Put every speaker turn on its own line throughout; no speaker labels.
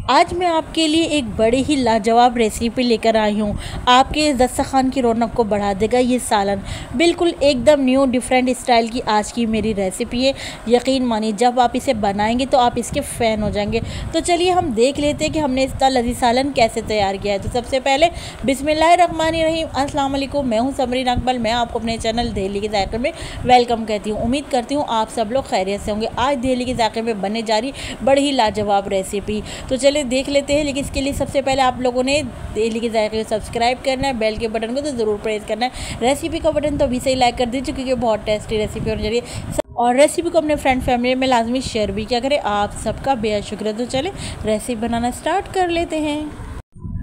आज मैं आपके लिए एक बड़ी ही लाजवाब रेसिपी लेकर आई हूँ। आपके दस्तरखान की रौनक को बढ़ा देगा ये सालन। बिल्कुल एकदम न्यू डिफरेंट स्टाइल की आज की मेरी रेसिपी है। यकीन मानिए जब आप इसे बनाएंगे तो आप इसके फ़ैन हो जाएंगे। तो चलिए हम देख लेते हैं कि हमने इसका लजीज सालन कैसे तैयार किया है। तो सबसे पहले बिस्मिल्लाहिर्रहमानिर्रहीम, अस्सलाम वालेकुम। मैं हूँ समरीन अकबल। मैं आपको अपने चैनल दहली के ज़ायक़े में वेलकम कहती हूँ। उम्मीद करती हूँ आप सब लोग खैरियत से होंगे। आज दहली के ज़ायक़े में बनने जा रही बड़ी ही लाजवाब रेसिपी। तो चलिए देख लेते हैं। लेकिन इसके लिए सबसे पहले आप लोगों ने दहली के ज़ायक़े को सब्सक्राइब करना है, बेल के बटन को तो ज़रूर प्रेस करना है, रेसिपी का बटन तो अभी से ही लाइक कर दीजिए क्योंकि बहुत टेस्टी रेसिपी होने जा रही है। और रेसिपी को अपने फ्रेंड फैमिली में लाजमी शेयर भी किया करें। आप सबका बेहद शुक्रिया। तो चले रेसिपी बनाना स्टार्ट कर लेते हैं।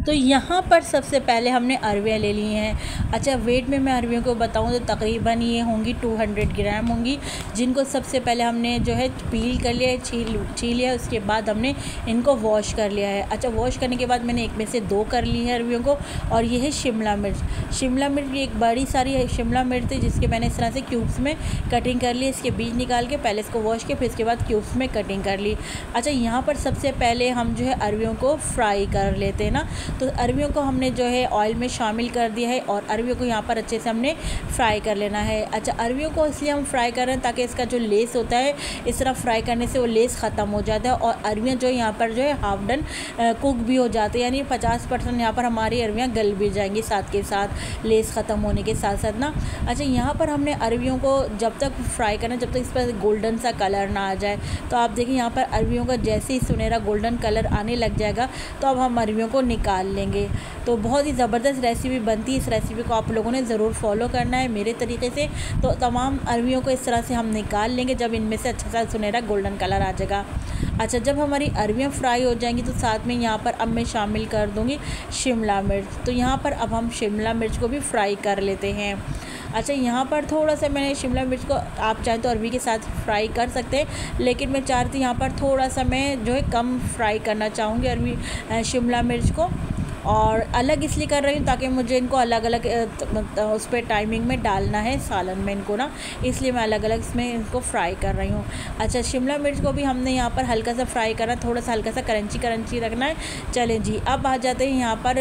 तो यहाँ पर सबसे पहले हमने अरवियाँ ले ली हैं। अच्छा, वेट में मैं अरवियों को बताऊँ तो तकरीबन ये होंगी 200 ग्राम होंगी, जिनको सबसे पहले हमने जो है पील कर लिया है, छील लिया है। उसके बाद हमने इनको वॉश कर लिया है। अच्छा, वॉश करने के बाद मैंने एक में से 2 कर ली है अरवियों को। और ये है शिमला मिर्च। शिमला मिर्च भी एक बड़ी सारी शिमला मिर्च थी जिसके मैंने इस तरह से क्यूब्स में कटिंग कर ली। इसके बीज निकाल के पहले इसको वॉश किया, फिर इसके बाद क्यूब्स में कटिंग कर ली। अच्छा, यहाँ पर सबसे पहले हम जो है अरवियों को फ्राई कर लेते हैं ना। तो अरवियों को हमने जो है ऑयल में शामिल कर दिया है और अरवियों को यहाँ पर अच्छे से हमने फ्राई कर लेना है। अच्छा, अरवियों को इसलिए हम फ्राई कर रहे हैं ताकि इसका जो लेस होता है इस तरह फ्राई करने से वो लेस ख़त्म हो जाता है और अरवियाँ जो यहाँ पर जो है हाफ डन कुक भी हो जाती है, यानी 50% यहाँ पर हमारी अरवियाँ गल भी जाएंगी साथ के साथ, लेस ख़त्म होने के साथ साथ ना। अच्छा, यहाँ पर हमने अरवियों को जब तक फ्राई करना जब तक इस पर गोल्डन सा कलर ना आ जाए। तो आप देखिए यहाँ पर अरवियों का जैसे ही सुनहरा गोल्डन कलर आने लग जाएगा तो अब हम अरवियों को निकाल लेंगे। तो बहुत ही ज़बरदस्त रेसिपी बनती है। इस रेसिपी को आप लोगों ने ज़रूर फॉलो करना है मेरे तरीके से। तो तमाम अरवियों को इस तरह से हम निकाल लेंगे जब इनमें से अच्छा सा सुनहरा गोल्डन कलर आ जाएगा। अच्छा, जब हमारी अरवियाँ फ्राई हो जाएंगी तो साथ में यहाँ पर अब मैं शामिल कर दूँगी शिमला मिर्च। तो यहाँ पर अब हम शिमला मिर्च को भी फ्राई कर लेते हैं। अच्छा, यहाँ पर थोड़ा सा मैंने शिमला मिर्च को, आप चाहें तो अरवी के साथ फ्राई कर सकते हैं, लेकिन मैं चाहती हूँ यहाँ पर थोड़ा सा मैं जो है कम फ्राई करना चाहूँगी अरवी शिमला मिर्च को। और अलग इसलिए कर रही हूँ ताकि मुझे इनको अलग अलग उस पर टाइमिंग में डालना है सालन में इनको ना, इसलिए मैं अलग अलग इसमें इनको फ्राई कर रही हूँ। अच्छा, शिमला मिर्च को भी हमने यहाँ पर हल्का सा फ्राई करना, थोड़ा सा हल्का सा क्रंची रखना है। चलें जी, अब आ जाते हैं यहाँ पर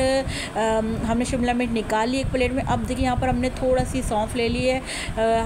हमने शिमला मिर्च निकाल ली एक प्लेट में। अब देखिए यहाँ पर हमने थोड़ा सी सौंफ ले ली है,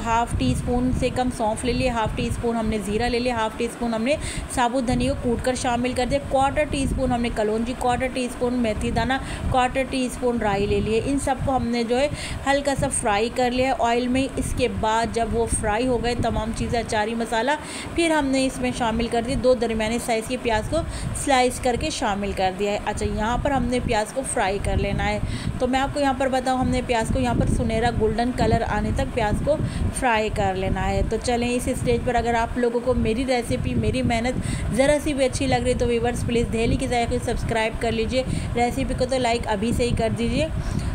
हाफ़ टी स्पून से कम सौंफ ले लिए, हाफ़ टी स्पून हमने ज़ीरा ले लिया, हाफ़ टी स्पून हमने साबुत धनिया को कूट कर शामिल कर दिया, 1/4 टी स्पून हमने कलौंजी, 1/4 टी स्पून मेथी दाना, 1/4 टी स्पून राई ले लिए। इन सबको हमने जो है हल्का सा फ्राई कर लिया है ऑयल में। इसके बाद जब वो फ्राई हो गए तमाम चीज़ें, अचारी मसाला, फिर हमने इसमें शामिल कर दिए 2 दरमियाने साइज़ के प्याज को स्लाइस करके शामिल कर दिया है। अच्छा, यहाँ पर हमने प्याज को फ्राई कर लेना है। तो मैं आपको यहाँ पर बताऊँ, हमने प्याज को यहाँ पर सुनहरा गोल्डन कलर आने तक प्याज को फ्राई कर लेना है। तो चलें, इस स्टेज पर अगर आप लोगों को मेरी रेसिपी, मेरी मेहनत ज़रा सी भी अच्छी लग रही तो व्यूअर्स प्लीज़ दहली के ज़ायक़े सब्सक्राइब कर लीजिए, रेसिपी को तो लाइक अभी से ही कर दीजिए।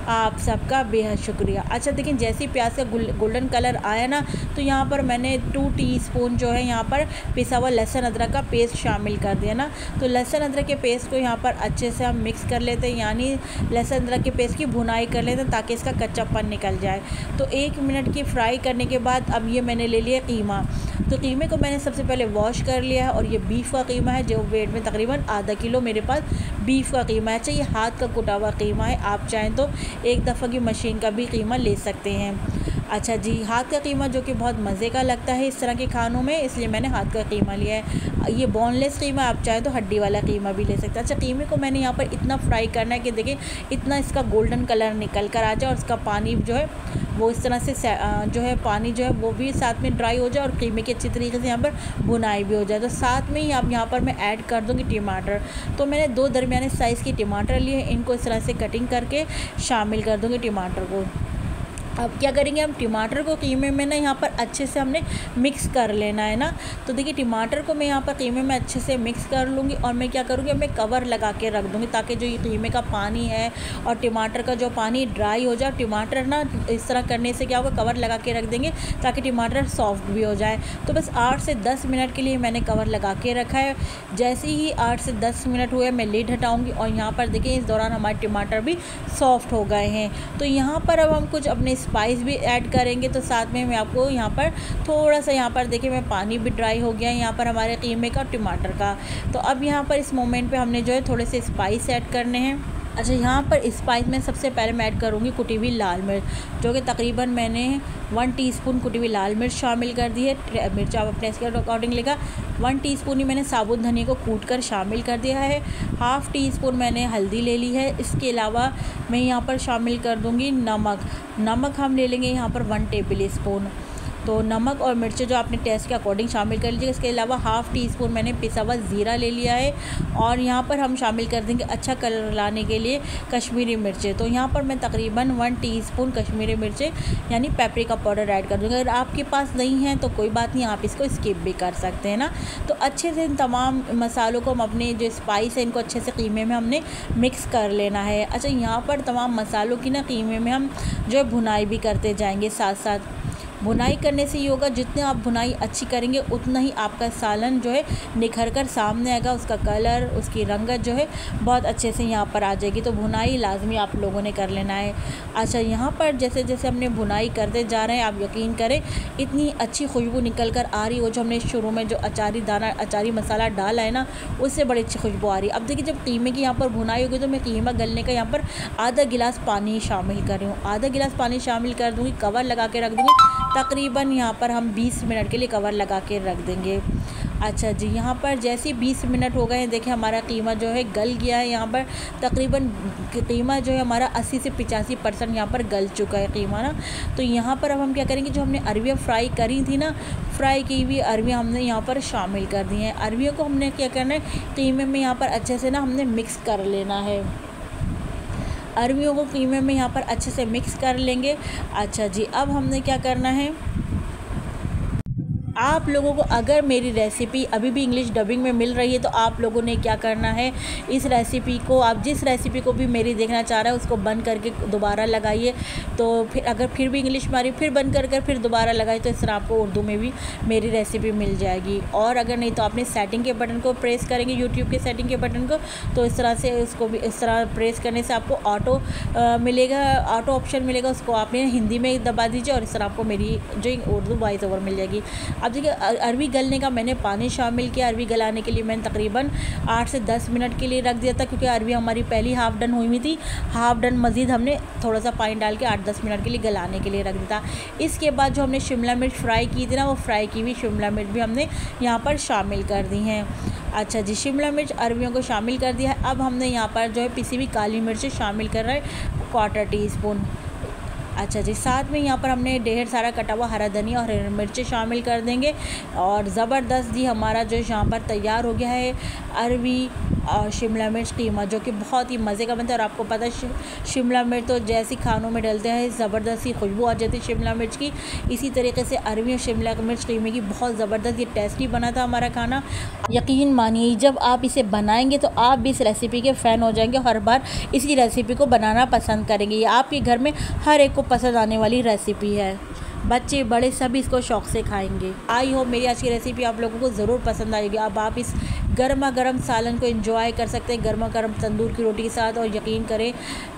आप सबका बेहद शुक्रिया। अच्छा, देखिए जैसे ही प्याज का गोल्डन कलर आया ना तो यहाँ पर मैंने 2 टीस्पून जो है यहाँ पर पिसा हुआ लहसुन अदरक का पेस्ट शामिल कर दिया ना। तो लहसुन अदरक के पेस्ट को यहाँ पर अच्छे से हम मिक्स कर लेते हैं, यानी लहसुन अदरक के पेस्ट की भुनाई कर लेते हैं ताकि इसका कच्चापन निकल जाए। तो 1 मिनट की फ्राई करने के बाद अब ये मैंने ले लिया कीमा। तो कीमे को मैंने सबसे पहले वॉश कर लिया है और ये बीफ का कीमा है जो वेट में तकरीबन आधा किलो मेरे पास बीफ का कीमा है। अच्छा, ये हाथ का कुटा हुआ कीमा है, आप चाहें तो एक दफ़ा की मशीन का भी कीमा ले सकते हैं। अच्छा जी, हाथ का कीमा जो कि बहुत मज़े का लगता है इस तरह के खानों में, इसलिए मैंने हाथ का कीमा लिया है। ये बोनलेस कीमा, आप चाहें तो हड्डी वाला कीमा भी ले सकते हैं। अच्छा, कीमे को मैंने यहाँ पर इतना फ्राई करना है कि देखिए इतना इसका गोल्डन कलर निकल कर आ जाए और इसका पानी जो है वो इस तरह से जो है पानी जो है वो भी साथ में ड्राई हो जाए और कीमे की अच्छी तरीके से यहाँ पर भुनाई भी हो जाए। तो साथ में ही अब यहाँ पर मैं ऐड कर दूँगी टमाटर। तो मैंने 2 दरमियाने साइज़ की टमाटर लिए, इनको इस तरह से कटिंग करके शामिल कर दूँगी टमाटर को। अब क्या करेंगे, हम टमाटर को कीमे में ना यहाँ पर अच्छे से हमने मिक्स कर लेना है ना। तो देखिए टमाटर को मैं यहाँ पर कीमे में अच्छे से मिक्स कर लूँगी और मैं क्या करूँगी, मैं कवर लगा के रख दूँगी ताकि जो ये कीमे का पानी है और टमाटर का जो पानी ड्राई हो जाए। टमाटर ना इस तरह करने से क्या होगा, कवर लगा के रख देंगे ताकि टमाटर सॉफ्ट भी हो जाए। तो बस 8 से 10 मिनट के लिए मैंने कवर लगा के रखा है। जैसे ही 8 से 10 मिनट हुए मैं लिड हटाऊँगी और यहाँ पर देखिए इस दौरान हमारे टमाटर भी सॉफ्ट हो गए हैं। तो यहाँ पर अब हम कुछ अपने स्पाइस भी ऐड करेंगे। तो साथ में मैं आपको यहाँ पर थोड़ा सा, यहाँ पर देखिए मैं पानी भी ड्राई हो गया है यहाँ पर हमारे कीमे का, टमाटर का। तो अब यहाँ पर इस मोमेंट पे हमने जो है थोड़े से स्पाइस ऐड करने हैं। अच्छा, यहाँ पर स्पाइस में सबसे पहले मैं ऐड करूँगी कुटी हुई लाल मिर्च, जो कि तकरीबन मैंने 1 टीस्पून कुटी हुई लाल मिर्च शामिल कर दी है। मिर्च आप अपने इसके अकॉर्डिंग लेगा। 1 टीस्पून ही मैंने साबुत धनिया को कूट कर शामिल कर दिया है। हाफ़ टीस्पून मैंने हल्दी ले ली है। इसके अलावा मैं यहाँ पर शामिल कर दूँगी नमक हम ले लेंगे यहाँ पर 1 टेबल स्पून। तो नमक और मिर्चें जो आपने टेस्ट के अकॉर्डिंग शामिल कर लीजिए। इसके अलावा हाफ़ टीस्पून मैंने पिसा हुआ ज़ीरा ले लिया है। और यहाँ पर हम शामिल कर देंगे अच्छा कलर लाने के लिए कश्मीरी मिर्चें। तो यहाँ पर मैं तकरीबन 1 टीस्पून कश्मीरी मिर्चें यानी पेपरिका पाउडर ऐड कर दूँगी। अगर आपके पास नहीं है तो कोई बात नहीं, आप इसको स्किप भी कर सकते हैं ना। तो अच्छे से इन तमाम मसालों को हम अपने जो स्पाइस है इनको अच्छे से कीमे में हमने मिक्स कर लेना है। अच्छा, यहाँ पर तमाम मसालों की ना कीमे में हम जो है भुनाई भी करते जाएंगे साथ साथ। भुनाई करने से ये होगा, जितने आप भुनाई अच्छी करेंगे उतना ही आपका सालन जो है निखर कर सामने आएगा, उसका कलर, उसकी रंगत जो है बहुत अच्छे से यहाँ पर आ जाएगी। तो भुनाई लाजमी आप लोगों ने कर लेना है। अच्छा, यहाँ पर जैसे जैसे हमने भुनाई करते जा रहे हैं, आप यकीन करें इतनी अच्छी खुशबू निकल कर आ रही हो। जो हमने शुरू में जो अचारी मसाला डाला है ना, उससे बड़ी अच्छी खुशबू आ रही है। अब देखिए, जब कीमे की यहाँ पर भुनाई होगी तो मैं कीमा गलने का यहाँ पर आधा गिलास पानी शामिल कर रही हूँ। आधा गिलास पानी शामिल कर दूँगी, कवर लगा के रख दूँगी। तकरीबन यहाँ पर हम 20 मिनट के लिए कवर लगा के रख देंगे। अच्छा जी, यहाँ पर जैसे ही 20 मिनट हो गए हैं, देखिए हमारा कीमा जो है गल गया है। यहाँ पर तकरीबन कीमा जो है हमारा 80 से 85% यहाँ पर गल चुका है कीमा ना। तो यहाँ पर अब हम क्या करेंगे, जो हमने अरवियाँ फ्राई करी थी ना, फ्राई की हुई अरवियाँ हमने यहाँ पर शामिल कर दी हैं। अरवियों को हमने क्या करना है, कीमे में यहाँ पर अच्छे से ना हमने मिक्स कर लेना है। अरवियों को कीमे में यहाँ पर अच्छे से मिक्स कर लेंगे। अच्छा जी, अब हमने क्या करना है, आप लोगों को अगर मेरी रेसिपी अभी भी इंग्लिश डबिंग में मिल रही है तो आप लोगों ने क्या करना है, इस रेसिपी को, आप जिस रेसिपी को भी मेरी देखना चाह रहा है उसको बंद करके दोबारा लगाइए। तो फिर अगर फिर भी इंग्लिश में आ रही, फिर बंद कर फिर दोबारा लगाइए, तो इस तरह आपको उर्दू में भी मेरी रेसिपी मिल जाएगी। और अगर नहीं तो आपने सेटिंग के बटन को प्रेस करेंगे, यूट्यूब के सेटिंग के बटन को, तो इस तरह से उसको भी इस तरह प्रेस करने से आपको ऑटो मिलेगा, ऑटो ऑप्शन मिलेगा, उसको आपने हिंदी में दबा दीजिए और इस तरह आपको मेरी जो उर्दू वॉइस ओवर मिल जाएगी। अब देखिए, अरवी गलने का मैंने पानी शामिल किया। अरवी गलाने के लिए मैंने तकरीबन 8 से 10 मिनट के लिए रख दिया था, क्योंकि अरवी हमारी पहली हाफ़ डन हुई थी। हाफ़ डन मज़ीद हमने थोड़ा सा पानी डाल के 8-10 मिनट के लिए गलाने के लिए रख दिया था। इसके बाद जो हमने शिमला मिर्च फ्राई की थी ना, वो फ्राई की हुई शिमला मिर्च भी हमने यहाँ पर शामिल कर दी हैं। अच्छा जी, शिमला मिर्च अरवियों को शामिल कर दिया है। अब हमने यहाँ पर जो है पिसी हुई काली मिर्च शामिल कर रहे हैं, 1/4 टीस्पून। अच्छा जी, साथ में यहाँ पर हमने ढेर सारा कटा हुआ हरा धनिया और हरी मिर्चें शामिल कर देंगे। और ज़बरदस्त जी हमारा जो यहाँ पर तैयार हो गया है अरवी और शिमला मिर्च कीमा, जो कि बहुत ही मज़े का बनता है। और आपको पता है शिमला मिर्च तो जैसी खानों में डलते हैं ज़बरदस्त ही खुशबू आ जाती है शिमला मिर्च की। इसी तरीके से अरवी और शिमला मिर्च कीमे की बहुत ज़बरदस्त ये टेस्टी बना था हमारा खाना। यकीन मानिए, जब आप इसे बनाएंगे तो आप भी इस रेसिपी के फ़ैन हो जाएंगे, हर बार इसी रेसिपी को बनाना पसंद करेंगे। ये आपके घर में हर एक को पसंद आने वाली रेसिपी है। बच्चे बड़े सभी इसको शौक़ से खाएंगे। आई होप मेरी आज की रेसिपी आप लोगों को ज़रूर पसंद आएगी। अब आप इस गर्मा गर्म सालन को एंजॉय कर सकते हैं गर्मा गर्म तंदूर की रोटी के साथ, और यकीन करें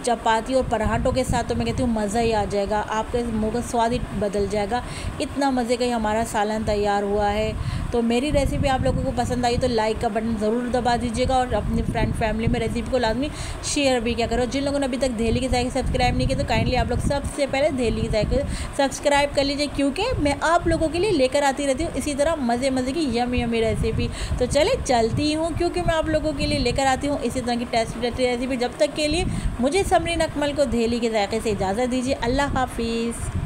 चपाती और पराठों के साथ तो मैं कहती हूँ मज़ा ही आ जाएगा, आपके मुँह का स्वाद ही बदल जाएगा। इतना मज़े का ही हमारा सालन तैयार हुआ है। तो मेरी रेसिपी आप लोगों को पसंद आई तो लाइक का बटन ज़रूर दबा दीजिएगा, और अपने फ्रेंड फैमिली में रेसिपी को लाजमी शेयर भी क्या करो। जिन लोगों ने अभी तक दहली की जायके सब्सक्राइब नहीं किया तो काइंडली आप लोग सबसे पहले दहली की जायके सब्सक्राइब कर लीजिए, क्योंकि मैं आप लोगों के लिए लेकर आती रहती हूँ इसी तरह मज़े मज़े की यमी रेसिपी। तो चले चलती हूँ, क्योंकि मैं आप लोगों के लिए लेकर आती हूँ इसी तरह की टेस्टी रेसिपी। जब तक के लिए मुझे समरीन अकमल को दहली के जायके से इजाज़त दीजिए। अल्लाह हाफिज़।